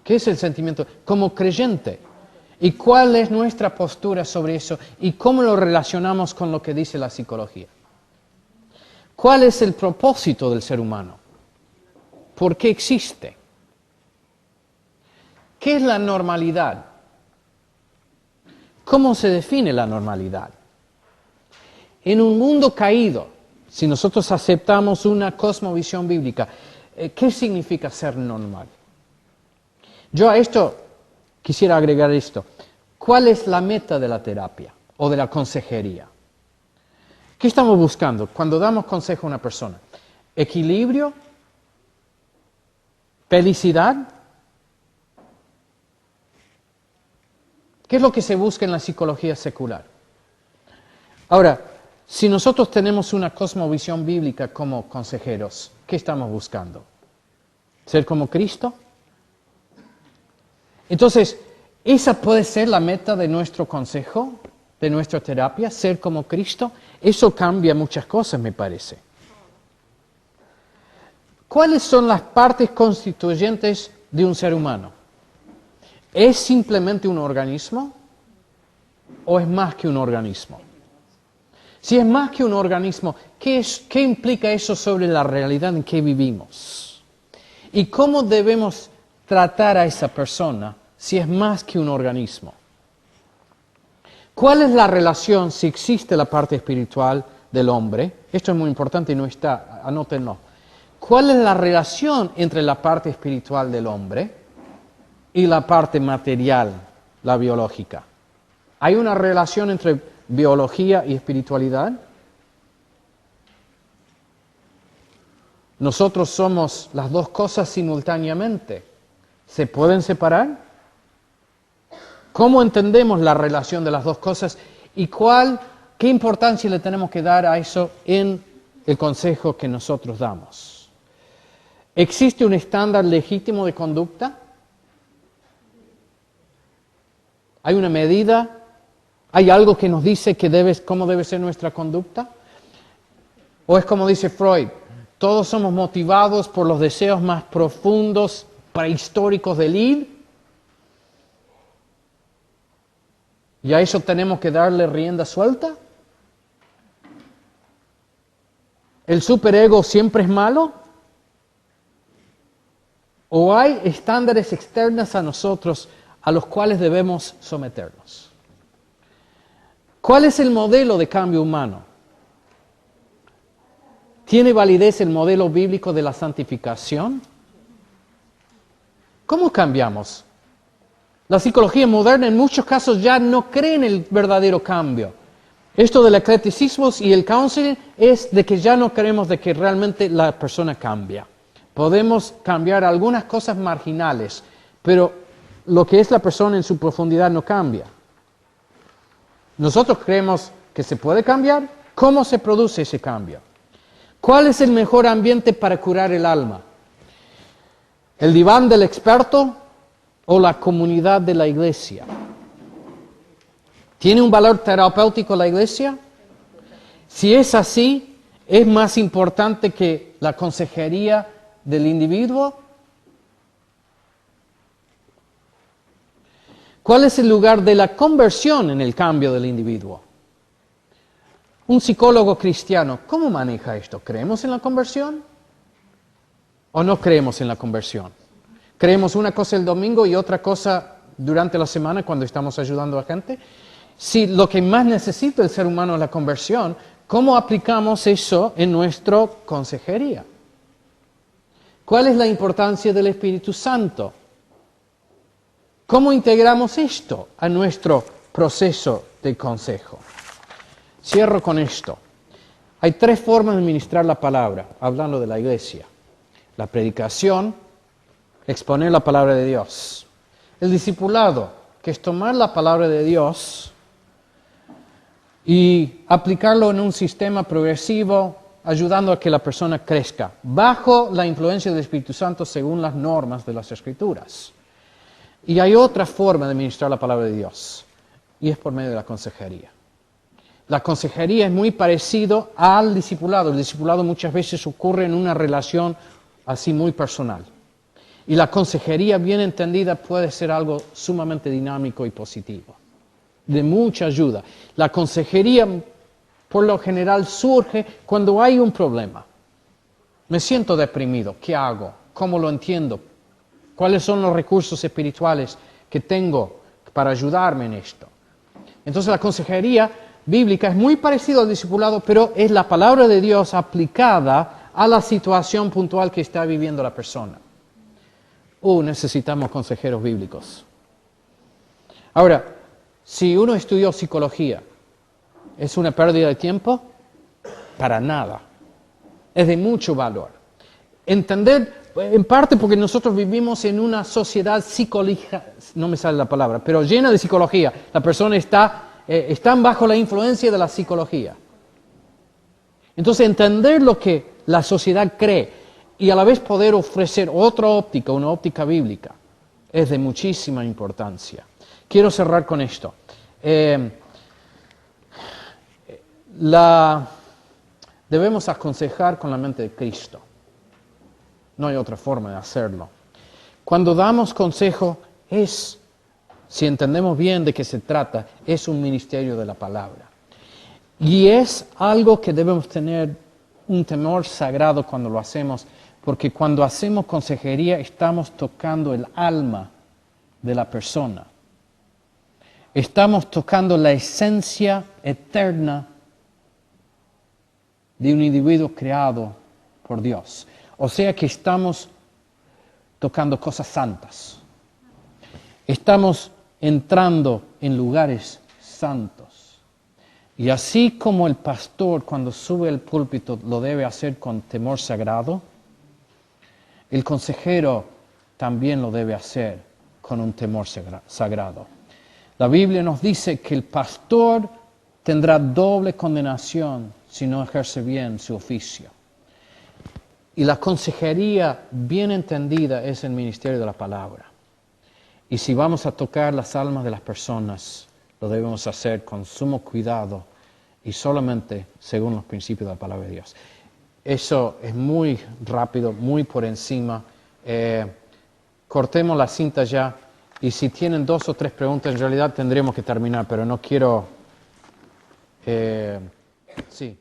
¿Qué es el sentimiento como creyente? ¿Y cuál es nuestra postura sobre eso? ¿Y cómo lo relacionamos con lo que dice la psicología? ¿Cuál es el propósito del ser humano? ¿Por qué existe? ¿Qué es la normalidad? ¿Cómo se define la normalidad? En un mundo caído, si nosotros aceptamos una cosmovisión bíblica, ¿qué significa ser normal? Yo a esto quisiera agregar esto. ¿Cuál es la meta de la terapia o de la consejería? ¿Qué estamos buscando cuando damos consejo a una persona? ¿Equilibrio? ¿Felicidad? ¿Qué es lo que se busca en la psicología secular? Ahora, si nosotros tenemos una cosmovisión bíblica como consejeros, ¿qué estamos buscando? ¿Ser como Cristo? Entonces, ¿esa puede ser la meta de nuestro consejo, de nuestra terapia, ser como Cristo? Eso cambia muchas cosas, me parece. ¿Cuáles son las partes constituyentes de un ser humano? ¿Es simplemente un organismo o es más que un organismo? Si es más que un organismo, ¿qué implica eso sobre la realidad en que vivimos? ¿Y cómo debemos tratar a esa persona si es más que un organismo? ¿Cuál es la relación, si existe la parte espiritual del hombre? Esto es muy importante y no está, anótenlo. ¿Cuál es la relación entre la parte espiritual del hombre y la parte material, la biológica? ¿Hay una relación entre biología y espiritualidad? Nosotros somos las dos cosas simultáneamente. ¿Se pueden separar? ¿Cómo entendemos la relación de las dos cosas y qué importancia le tenemos que dar a eso en el consejo que nosotros damos? ¿Existe un estándar legítimo de conducta? ¿Hay una medida? ¿Hay algo que nos dice cómo debe ser nuestra conducta? ¿O es como dice Freud, todos somos motivados por los deseos más profundos, prehistóricos del id? ¿Y a eso tenemos que darle rienda suelta? ¿El superego siempre es malo? ¿O hay estándares externos a nosotros a los cuales debemos someternos? ¿Cuál es el modelo de cambio humano? ¿Tiene validez el modelo bíblico de la santificación? ¿Cómo cambiamos? La psicología moderna en muchos casos ya no cree en el verdadero cambio. Esto del eclecticismo y el counseling es de que ya no creemos de que realmente la persona cambia. Podemos cambiar algunas cosas marginales, pero lo que es la persona en su profundidad no cambia. Nosotros creemos que se puede cambiar. ¿Cómo se produce ese cambio? ¿Cuál es el mejor ambiente para curar el alma? ¿El diván del experto o la comunidad de la iglesia? ¿Tiene un valor terapéutico la iglesia? Si es así, ¿es más importante que la consejería del individuo? ¿Cuál es el lugar de la conversión en el cambio del individuo? Un psicólogo cristiano, ¿cómo maneja esto? ¿Creemos en la conversión o no creemos en la conversión? ¿Creemos una cosa el domingo y otra cosa durante la semana cuando estamos ayudando a gente? Si lo que más necesita el ser humano es la conversión, ¿cómo aplicamos eso en nuestra consejería? ¿Cuál es la importancia del Espíritu Santo? ¿Cómo integramos esto a nuestro proceso de consejo. Cierro con esto. Hay 3 formas de ministrar la palabra, hablando de la iglesia. La predicación, exponer la palabra de Dios. El discipulado, que es tomar la palabra de Dios y aplicarlo en un sistema progresivo, ayudando a que la persona crezca, bajo la influencia del Espíritu Santo según las normas de las Escrituras. Y hay otra forma de ministrar la palabra de Dios, y es por medio de la consejería. La consejería es muy parecido al discipulado. El discipulado muchas veces ocurre en una relación así muy personal. Y la consejería bien entendida puede ser algo sumamente dinámico y positivo, de mucha ayuda. La consejería por lo general surge cuando hay un problema. Me siento deprimido, ¿qué hago? ¿Cómo lo entiendo? ¿Cuáles son los recursos espirituales que tengo para ayudarme en esto? Entonces la consejería bíblica es muy parecida al discipulado, pero es la palabra de Dios aplicada a la situación puntual que está viviendo la persona. Necesitamos consejeros bíblicos. Ahora, si uno estudió psicología, ¿es una pérdida de tiempo? Para nada. Es de mucho valor. Entender, en parte porque nosotros vivimos en una sociedad psicológica, no me sale la palabra, pero llena de psicología. La persona están bajo la influencia de la psicología. Entonces, entender lo que la sociedad cree y a la vez poder ofrecer otra óptica, una óptica bíblica, es de muchísima importancia. Quiero cerrar con esto. Debemos aconsejar con la mente de Cristo. No hay otra forma de hacerlo. Cuando damos consejo si entendemos bien de qué se trata, es un ministerio de la palabra. Y es algo que debemos tener un temor sagrado cuando lo hacemos, porque cuando hacemos consejería estamos tocando el alma de la persona. Estamos tocando la esencia eterna de un individuo creado por Dios. O sea que estamos tocando cosas santas. Estamos entrando en lugares santos. Y así como el pastor cuando sube al púlpito lo debe hacer con temor sagrado, el consejero también lo debe hacer con un temor sagrado. La Biblia nos dice que el pastor tendrá doble condenación si no ejerce bien su oficio. Y la consejería bien entendida es el ministerio de la palabra. Y si vamos a tocar las almas de las personas, lo debemos hacer con sumo cuidado y solamente según los principios de la palabra de Dios. Eso es muy rápido, muy por encima. Cortemos la cinta ya y si tienen 2 o 3 preguntas, en realidad tendremos que terminar, pero no quiero... sí.